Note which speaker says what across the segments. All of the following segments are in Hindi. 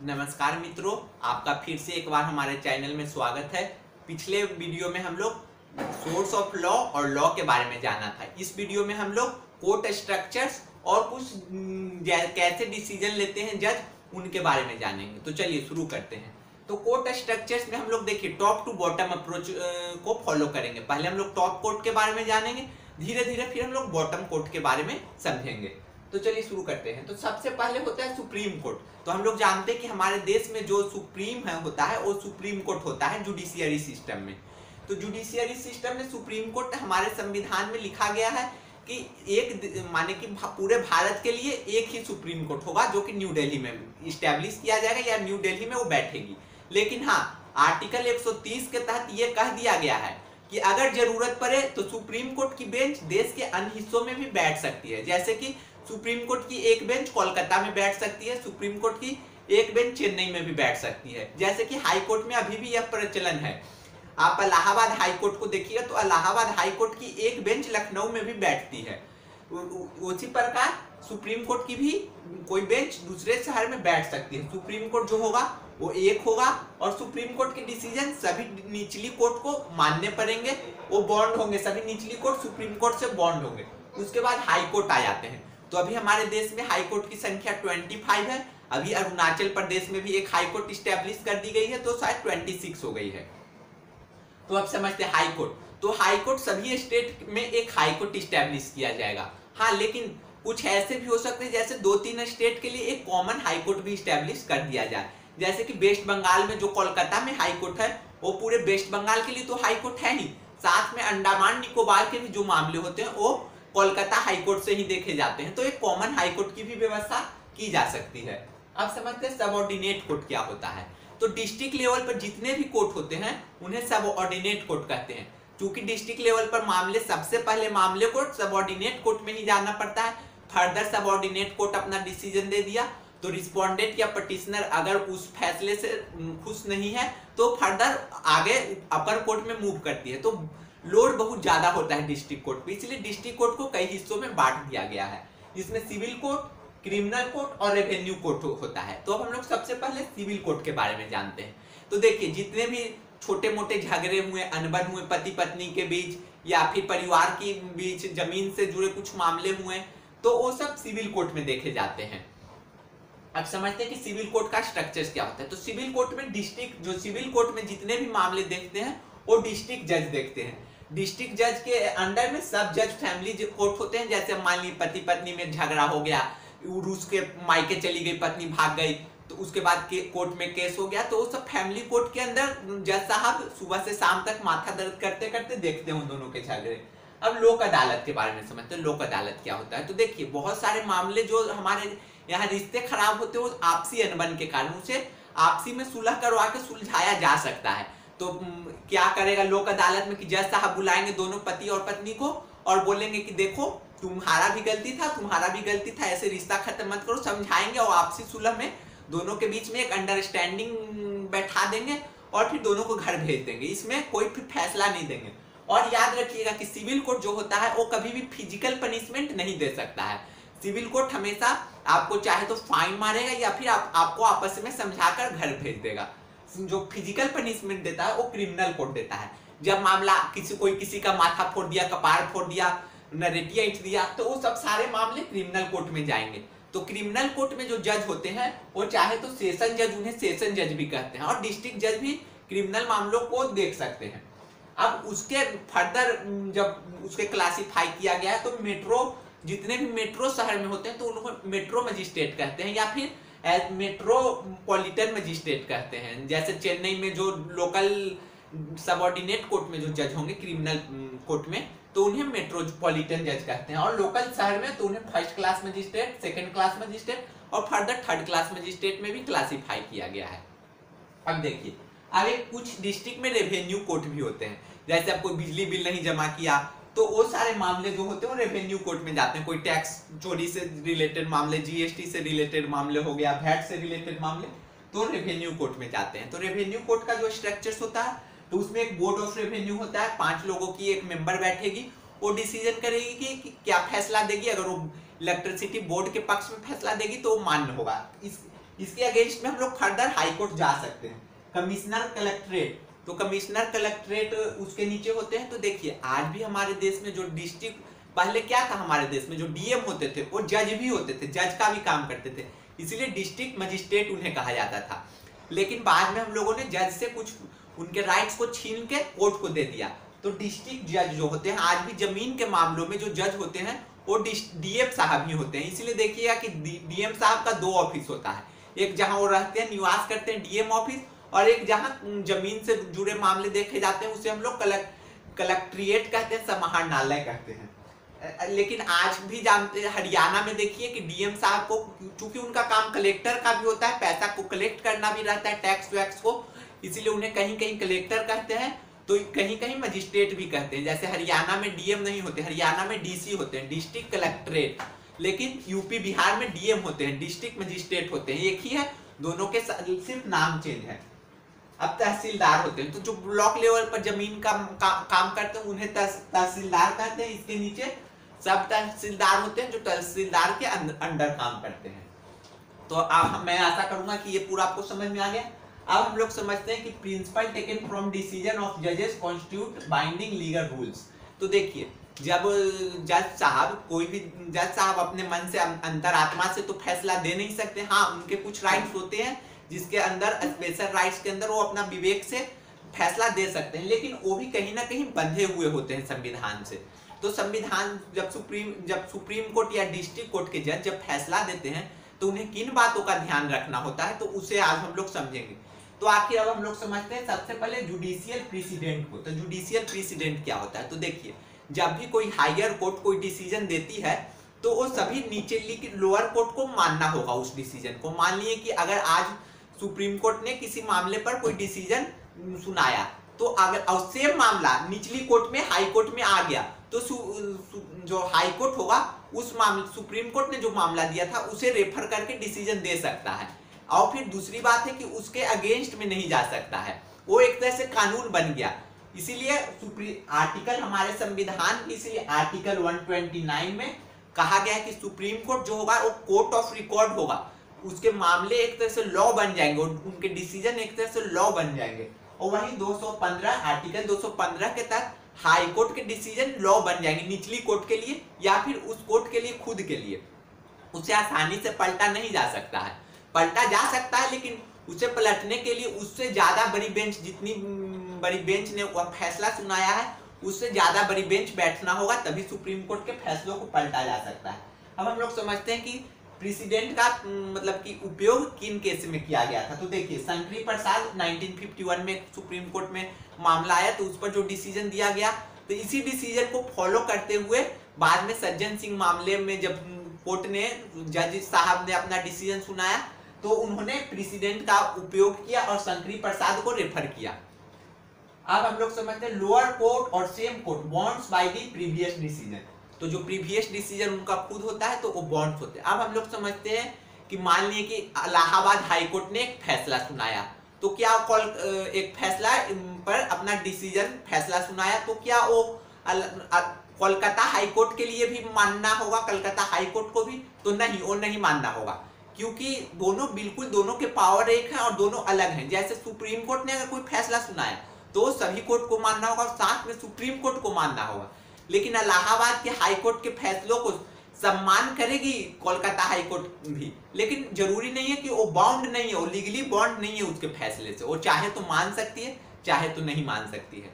Speaker 1: नमस्कार मित्रों, आपका फिर से एक बार हमारे चैनल में स्वागत है। पिछले वीडियो में हम लोग सोर्स ऑफ लॉ और लॉ के बारे में जाना था। इस वीडियो में हम लोग कोर्ट स्ट्रक्चर्स और कुछ कैसे डिसीजन लेते हैं जज, उनके बारे में जानेंगे। तो चलिए शुरू करते हैं। तो कोर्ट स्ट्रक्चर्स में हम लोग देखिए टॉप टू बॉटम अप्रोच को फॉलो करेंगे। पहले हम लोग टॉप कोर्ट के बारे में जानेंगे, धीरे धीरे फिर हम लोग बॉटम कोर्ट के बारे में समझेंगे। तो चलिए शुरू करते हैं। तो सबसे पहले होता है सुप्रीम कोर्ट। तो हम लोग जानते हैं कि हमारे देश में जो सुप्रीम होता है वो सुप्रीम कोर्ट होता है जुडिशियरी सिस्टम में। तो जुडिशियरी सिस्टम में सुप्रीम कोर्ट हमारे संविधान में लिखा गया है कि एक माने कि पूरे भारत के लिए एक ही सुप्रीम कोर्ट होगा, जो कि न्यू दिल्ली में इस्टेब्लिश किया जाएगा या न्यू दिल्ली में वो बैठेगी। लेकिन हाँ, आर्टिकल 130 के तहत ये कह दिया गया है कि अगर जरूरत पड़े तो सुप्रीम कोर्ट की बेंच देश के अन्य हिस्सों में भी बैठ सकती है। जैसे कि सुप्रीम कोर्ट की एक बेंच कोलकाता में बैठ सकती है, सुप्रीम कोर्ट की एक बेंच चेन्नई में भी बैठ सकती है। जैसे कि हाई कोर्ट में अभी भी यह प्रचलन है। आप इलाहाबाद हाई कोर्ट को देखिएगा तो इलाहाबाद हाई कोर्ट की एक बेंच लखनऊ में भी बैठती है। उसी प्रकार सुप्रीम कोर्ट की भी कोई बेंच दूसरे शहर में बैठ सकती है। सुप्रीम कोर्ट जो होगा वो एक होगा और सुप्रीम कोर्ट के डिसीजन सभी निचली कोर्ट को मानने पड़ेंगे, वो बॉन्ड होंगे, सभी निचली कोर्ट सुप्रीम कोर्ट से बॉन्ड होंगे। उसके बाद हाई कोर्ट आ जाते हैं। तो अभी हमारे देश में हाई कोर्ट की संख्या 25 है। अभी अरुणाचल प्रदेश में भी एक हाई कोर्ट स्टैब्लिश कर दी गई है, तो शायद 26 हो गई है। तो अब समझते हैं हाई कोर्ट। तो हाई कोर्ट सभी स्टेट में एक हाई कोर्ट स्टैब्लिश किया जाएगा। हाँ, लेकिन कुछ ऐसे भी हो सकते हैं जैसे 2-3 स्टेट के लिए एक कॉमन हाई कोर्ट भी स्टैब्लिश कर दिया जाए। जैसे कि वेस्ट बंगाल में जो कोलकाता में हाई कोर्ट है, वो पूरे वेस्ट बंगाल के लिए तो हाई कोर्ट है ही, साथ में अंडमान निकोबार के भी जो मामले होते हैं वो कोलकाता हाई कोर्ट से ही देखे जाते हैं। तो एक कॉमन हाई कोर्ट की भी व्यवस्था की जा सकती है। अब समझते हैं सबऑर्डिनेट कोर्ट क्या होता है। तो डिस्ट्रिक्ट लेवल पर जितने भी कोर्ट होते हैं उन्हें सबऑर्डिनेट कोर्ट कहते हैं। क्योंकि डिस्ट्रिक्ट लेवल पर मामले सबसे पहले मामले को सबऑर्डिनेट कोर्ट में ही जाना पड़ता है। फर्दर सबऑर्डिनेट कोर्ट अपना डिसीजन दे दिया तो रिस्पोंडेंट या पटिशनर अगर उस फैसले से खुश नहीं है तो फर्दर आगे अपर कोर्ट में मूव करती है। तो लोड बहुत ज्यादा होता है डिस्ट्रिक्ट कोर्ट पे, इसलिए डिस्ट्रिक्ट कोर्ट को कई हिस्सों में बांट दिया गया है। इसमें सिविल कोर्ट, क्रिमिनल कोर्ट और रेवेन्यू कोर्ट होता है। तो अब हम लोग सबसे पहले सिविल कोर्ट के बारे में जानते हैं। तो देखिए, जितने भी छोटे मोटे झगड़े हुए, अनबन हुए पति पत्नी के बीच या फिर परिवार के बीच जमीन से जुड़े कुछ मामले हुए, तो वो सब सिविल कोर्ट में देखे जाते हैं। अब समझते हैं कि सिविल कोर्ट का स्ट्रक्चर क्या होता है। तो सिविल कोर्ट में डिस्ट्रिक्ट, जो सिविल कोर्ट में जितने भी मामले देखते हैं वो डिस्ट्रिक्ट जज देखते हैं। डिस्ट्रिक्ट जज के अंडर में सब जज फैमिली कोर्ट होते हैं। जैसे मान ली पति पत्नी में झगड़ा हो गया, रूस के मायके चली गई, पत्नी भाग गई, तो उसके बाद कोर्ट में केस हो गया, तो वो सब फैमिली कोर्ट के अंदर जज साहब सुबह से शाम तक माथा दर्द करते करते देखते हैं उन दोनों के झगड़े। अब लोक अदालत के बारे में समझते हैं। लोक अदालत क्या होता है। तो देखिए, बहुत सारे मामले जो हमारे यहाँ रिश्ते खराब होते हैं वो आपसी अनबन के कारण, उसे आपसी में सुलह करवा के सुलझाया जा सकता है। तो क्या करेगा लोक अदालत में कि जज साहब बुलाएंगे दोनों पति और पत्नी को और बोलेंगे कि देखो तुम्हारा भी गलती था, तुम्हारा भी गलती था, ऐसे रिश्ता खत्म मत करो, समझाएंगे और आपसी सुलह में दोनों के बीच में एक अंडरस्टैंडिंग बैठा देंगे और फिर दोनों को घर भेज देंगे। इसमें कोई फिर फैसला नहीं देंगे। और याद रखिएगा कि सिविल कोर्ट जो होता है वो कभी भी फिजिकल पनिशमेंट नहीं दे सकता है। सिविल कोर्ट हमेशा आपको चाहे तो फाइन मारेगा या फिर आपको आपस में समझाकर घर भेज देगा। जो फिजिकल पनिशमेंट देता है वो क्रिमिनल कोर्ट देता है। जब मामला कोई किसी का माथा फोड़ दिया, कपार फोड़ दिया, नरेटिया ईंट दिया, तो वो सब सारे मामले क्रिमिनल कोर्ट में जाएंगे। तो क्रिमिनल कोर्ट में जो जज होते हैं वो चाहे तो सेशन जज, उन्हें सेशन जज भी कहते हैं, और डिस्ट्रिक्ट जज भी क्रिमिनल मामलों को देख सकते हैं। अब उसके फर्दर जब उसके क्लासिफाई किया गया है तो मेट्रो, जितने भी मेट्रो शहर में होते हैं तो उनको मेट्रो मजिस्ट्रेट कहते हैं या फिर मेट्रोपॉलिटन मजिस्ट्रेट कहते हैं। जैसे चेन्नई में जो लोकल सबऑर्डिनेट कोर्ट में जो जज होंगे क्रिमिनल कोर्ट में, तो उन्हें मेट्रोपॉलिटन जज कहते हैं, और लोकल शहर में तो उन्हें first class magistrate, second class magistrate और फर्दर थर्ड क्लास मजिस्ट्रेट में भी क्लासिफाई किया गया है। अब देखिए, आगे कुछ डिस्ट्रिक्ट में रेवेन्यू कोर्ट भी होते हैं। जैसे आप कोई बिजली बिल नहीं जमा किया तो वो सारे मामले जो होते हैं वो रेवेन्यू कोर्ट में जाते हैं। कोई टैक्स चोरी से रिलेटेड मामले, जीएसटी से रिलेटेड मामले हो गया, वैट से रिलेटेड मामले, तो रेवेन्यू कोर्ट में जाते हैं। तो रेवेन्यू कोर्ट का जो स्ट्रक्चर होता है तो उसमें एक बोर्ड ऑफ रेवेन्यू होता है, 5 लोगों की एक मेंबर बैठेगी, वो डिसीजन करेगी कि क्या फैसला देगी। अगर वो इलेक्ट्रिसिटी बोर्ड के पक्ष में फैसला देगी तो वो मान्य होगा। इसके अगेंस्ट में हम लोग फर्दर हाई कोर्ट जा सकते हैं। कमिश्नर कलेक्ट्रेट, तो कमिश्नर कलेक्ट्रेट उसके नीचे होते हैं। तो देखिए आज भी हमारे देश में जो डिस्ट्रिक्ट, पहले क्या था हमारे देश में जो डीएम होते थे वो जज भी होते थे, जज का भी काम करते थे, इसलिए डिस्ट्रिक्ट मजिस्ट्रेट उन्हें कहा जाता था। लेकिन बाद में हम लोगों ने जज से कुछ उनके राइट्स को छीन के कोर्ट को दे दिया। तो डिस्ट्रिक्ट जज जो होते हैं, आज भी जमीन के मामलों में जो जज होते हैं वो डीएम साहब ही होते हैं। इसलिए देखिएगा कि डीएम साहब का 2 ऑफिस होता है, एक जहां वो रहते हैं, निवास करते हैं, डीएम ऑफिस, और एक जहां जमीन से जुड़े मामले देखे जाते हैं उसे हम लोग कलेक्ट्रेट कहते हैं, समाहरणालय कहते हैं। लेकिन आज भी जानते हैं हरियाणा में देखिए कि डीएम साहब को, चूंकि उनका काम कलेक्टर का भी होता है, पैसा को कलेक्ट करना भी रहता है, टैक्स वैक्स को, इसीलिए उन्हें कहीं कहीं कलेक्टर कहते हैं तो कहीं कहीं मजिस्ट्रेट भी कहते हैं। जैसे हरियाणा में डीएम नहीं होते, हरियाणा में डीसी होते हैं, डिस्ट्रिक्ट कलेक्ट्रेट, लेकिन यूपी बिहार में डीएम होते हैं, डिस्ट्रिक्ट मजिस्ट्रेट होते हैं, एक ही है, दोनों के सिर्फ नाम चेंज है। अब तहसीलदार होते हैं, तो जो ब्लॉक लेवल पर जमीन का काम करते हैं उन्हें तहसीलदार कहते हैं। इसके नीचे सब तहसीलदार होते हैं जो तहसीलदार के अंडर काम करते हैं। तो अब मैं आशा करूंगा कि ये पूरा आपको समझ में आ गया। अब हम लोग समझते हैं कि principle taken from decision of जजेस कॉन्स्टिट्यूट बाइंडिंग लीगल रूल्स। तो देखिए जब जज साहब, कोई भी जज साहब अपने मन से, अंतरात्मा से तो फैसला दे नहीं सकते। हाँ, उनके कुछ राइट्स होते हैं जिसके अंदर, स्पेशल राइट्स के अंदर वो अपना विवेक से फैसला दे सकते हैं, लेकिन वो भी कहीं ना कहीं बंधे हुए होते हैं संविधान से। तो संविधान जब सुप्रीम कोर्ट या डिस्ट्रिक्ट कोर्ट के जज जब फैसला देते हैं तो उन्हें किन बातों का ध्यान रखना होता है, तो उसे आज हम लोग समझेंगे। तो आखिर अब हम लोग समझते हैं सबसे पहले जुडिशियल प्रेसिडेंट को। तो जुडिशियल प्रेसिडेंट क्या होता है, तो देखिए जब भी कोई हायर कोर्ट कोई डिसीजन देती है तो वो सभी नीचे लोअर कोर्ट को मानना होगा उस डिसीजन को। मान लिए कि अगर आज सुप्रीम कोर्ट ने किसी मामले पर कोई डिसीजन सुनाया, तो अगर सेम मामला निचली कोर्ट में, हाई कोर्ट में आ गया, तो जो हाई कोर्ट होगा उस मामले, सुप्रीम कोर्ट ने जो मामला दिया था उसे रेफर करके डिसीजन दे सकता है। और फिर दूसरी बात है कि उसके अगेंस्ट में नहीं जा सकता है, वो एक तरह से कानून बन गया। इसीलिए आर्टिकल हमारे संविधान की, इसीलिए आर्टिकल 129 में कहा गया है कि सुप्रीम कोर्ट जो होगा वो कोर्ट ऑफ रिकॉर्ड होगा, उसके मामले एक तरह से लॉ बन जाएंगे, उनके डिसीजन एक तरह से लॉ बन जाएंगे। और वहीं 215 आर्टिकल 215 के तहत हाई कोर्ट के डिसीजन लॉ बन जाएंगे निचली कोर्ट के लिए या फिर उस कोर्ट के लिए खुद के लिए। उसे आसानी से पलटा नहीं जा सकता है, पलटा जा सकता है लेकिन उसे पलटने के लिए उससे ज्यादा बड़ी बेंच, जितनी बड़ी बेंच ने वह फैसला सुनाया है उससे ज्यादा बड़ी बेंच बैठना होगा, तभी सुप्रीम कोर्ट के फैसलों को पलटा जा सकता है। अब हम लोग समझते हैं कि प्रेसिडेंट का मतलब कि उपयोग किन केस में किया गया था। तो देखिए शंकरी प्रसाद 1951 में सुप्रीम कोर्ट में मामला आया, तो उस पर जो डिसीजन दिया गया, तो इसी डिसीजन को फॉलो करते हुए बाद में सज्जन सिंह मामले में जब कोर्ट ने, जज साहब ने अपना डिसीजन सुनाया तो उन्होंने प्रेसिडेंट का उपयोग किया और शंकरी प्रसाद को रेफर किया। अब हम लोग समझते हैं लोअर कोर्ट और same court bonds by the previous decision. तो जो प्रीवियस डिसीजन उनका खुद होता है तो वो बॉन्ड्स होते हैं। अब हम लोग समझते हैं कि मान लिए कि इलाहाबाद हाई कोर्ट ने एक फैसला सुनाया, तो क्या एक फैसला पर अपना डिसीजन फैसला सुनाया, तो क्या वो कोलकाता हाई कोर्ट के लिए भी मानना होगा, कलकत्ता हाई कोर्ट को भी? तो नहीं, वो नहीं मानना होगा, क्योंकि दोनों बिल्कुल, दोनों के पावर एक है और दोनों अलग हैं। जैसे सुप्रीम कोर्ट ने अगर कोई फैसला सुनाया तो सभी कोर्ट को मानना होगा और साथ में सुप्रीम कोर्ट को मानना होगा, लेकिन इलाहाबाद के हाई कोर्ट के फैसलों को सम्मान करेगी कोलकाता हाई कोर्ट भी, लेकिन जरूरी नहीं है कि वो बाउंड नहीं है, वो लीगली बाउंड नहीं है उसके फैसले से, वो चाहे तो मान सकती है चाहे तो नहीं मान सकती है।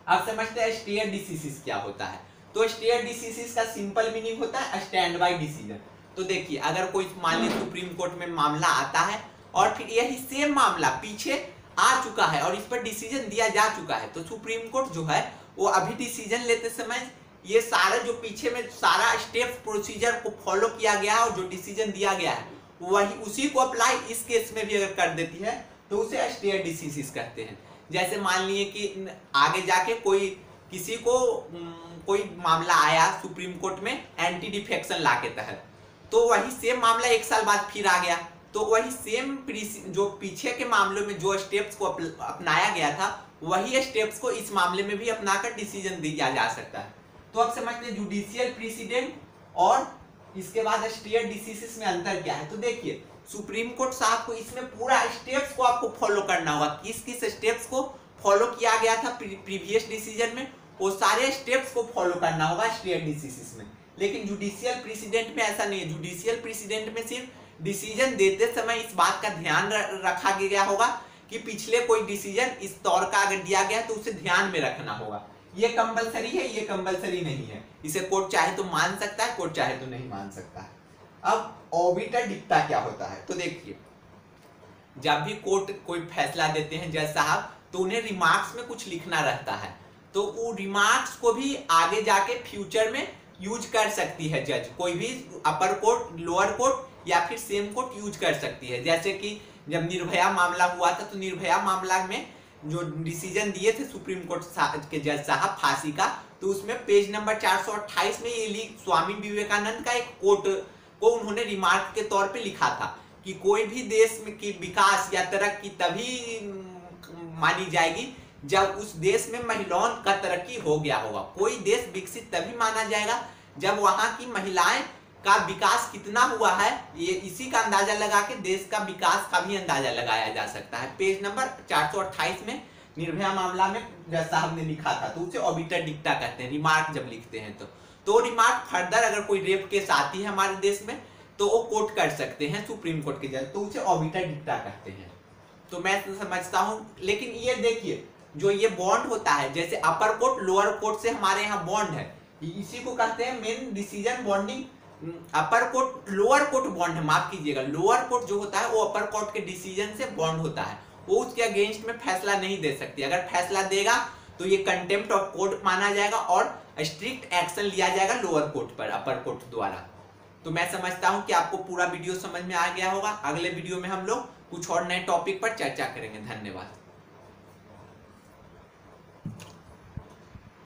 Speaker 1: अब समझते हैं स्टे डिसीजन क्या होता है। तो स्टे डिसीजन का सिंपल मीनिंग होता है स्टैंड बाय डिसीजन। तो देखिए अगर कोई मान लीजिए सुप्रीम कोर्ट में मामला आता है और फिर यही सेम मामला पीछे आ चुका है और इस पर डिसीजन दिया जा चुका है, तो सुप्रीम कोर्ट जो है वो अभी डिसीजन लेते समय ये सारे जो पीछे में सारा स्टेप प्रोसीजर को फॉलो किया गया है और जो डिसीजन दिया गया है वही उसी को अप्लाई इस केस में भी अगर कर देती है तो उसे स्टे डिसीजन कहते हैं। जैसे मान लिए कि आगे जाके कोई किसी को कोई मामला आया सुप्रीम कोर्ट में एंटी डिफेक्शन लॉ के तहत, तो वही सेम मामला 1 साल बाद फिर आ गया, तो वही सेम जो पीछे के मामलों में जो स्टेप्स को अपनाया गया था वही स्टेप्स को इस मामले में भी अपनाकर डिसीजन दिया जा सकता है। तो अब समझते हैं जुडिशियल प्रेसिडेंट और इसके बाद स्टे डिसीजन में अंतर क्या है। तो देखिए सुप्रीम कोर्ट साहब को इसमें पूरा स्टेप्स को आपको फॉलो करना होगा। किस किस स्टेप्स को फॉलो किया गया था प्रीवियस डिसीजन में, वो सारे स्टेप्स को फॉलो करना होगा स्टेट डिसीजन में। लेकिन जुडिशियल प्रेसिडेंट में ऐसा नहीं है। जुडिशियल प्रेसिडेंट में सिर्फ डिसीजन देते समय इस बात का ध्यान रखा गया होगा कि पिछले कोई डिसीजन इस तौर का अगर दिया गया तो उसे ध्यान में रखना होगा। ये कंपलसरी है, ये कंपलसरी नहीं है। इसे कोर्ट चाहे तो मान सकता है, कोर्ट चाहे तो नहीं मान सकता है। अब ऑबिटर डिक्टा क्या होता है, तो देखिए जब भी कोर्ट कोई फैसला देते हैं जज साहब, तो उन्हें रिमार्क्स में कुछ लिखना रहता है, तो वो रिमार्क्स को भी आगे जाके फ्यूचर में यूज कर सकती है जज। कोई भी अपर कोर्ट, लोअर कोर्ट या फिर सेम कोर्ट यूज कर सकती है। जैसे कि जब निर्भया मामला हुआ था, तो निर्भया मामला में जो डिसीजन दिए थे सुप्रीम कोर्ट के जज साहब फांसी का, तो उसमें पेज नंबर 428 में ये स्वामी विवेकानंद का एक कोट को उन्होंने रिमार्क के तौर पे लिखा था कि कोई भी देश में की विकास या तरक्की तभी मानी जाएगी जब उस देश में महिलाओं का तरक्की हो गया होगा। कोई देश विकसित तभी माना जाएगा जब वहां की महिलाएं का विकास कितना हुआ है, ये इसी का अंदाजा लगा के देश का विकास का भी अंदाजा लगाया जा सकता है। पेज नंबर 428 में निर्भया मामला में जज साहब ने लिखा था, तो उसे ऑबिटर डिक्टा कहते हैं। रिमार्क जब लिखते हैं तो रिमार्क फर्दर अगर कोई रेप केस आती है हमारे देश में, तो वो कोट कर सकते हैं सुप्रीम कोर्ट के जज, तो उसे ऑबिटर डिक्टा कहते हैं। तो मैं समझता हूं, लेकिन ये देखिए जो ये बॉन्ड होता है, जैसे अपर कोर्ट लोअर कोर्ट से हमारे यहाँ बॉन्ड है, इसी को कहते हैं मेन डिसीजन बॉन्डिंग। अपर कोर्ट लोअर कोर्ट बॉन्ड है, माफ कीजिएगा, लोअर कोर्ट जो होता है वो अपर कोर्ट के डिसीजन से बॉन्ड होता है, वो उसके अगेंस्ट में फैसला नहीं दे सकती। अगर फैसला देगा तो ये कंटेम्प्ट ऑफ कोर्ट माना जाएगा और स्ट्रिक्ट एक्शन लिया जाएगा लोअर कोर्ट पर, अपर कोर्ट द्वारा। तो मैं समझता हूं कि आपको पूरा वीडियो समझ में आ गया होगा। अगले वीडियो में हम लोग कुछ और नए टॉपिक पर चर्चा करेंगे। धन्यवाद।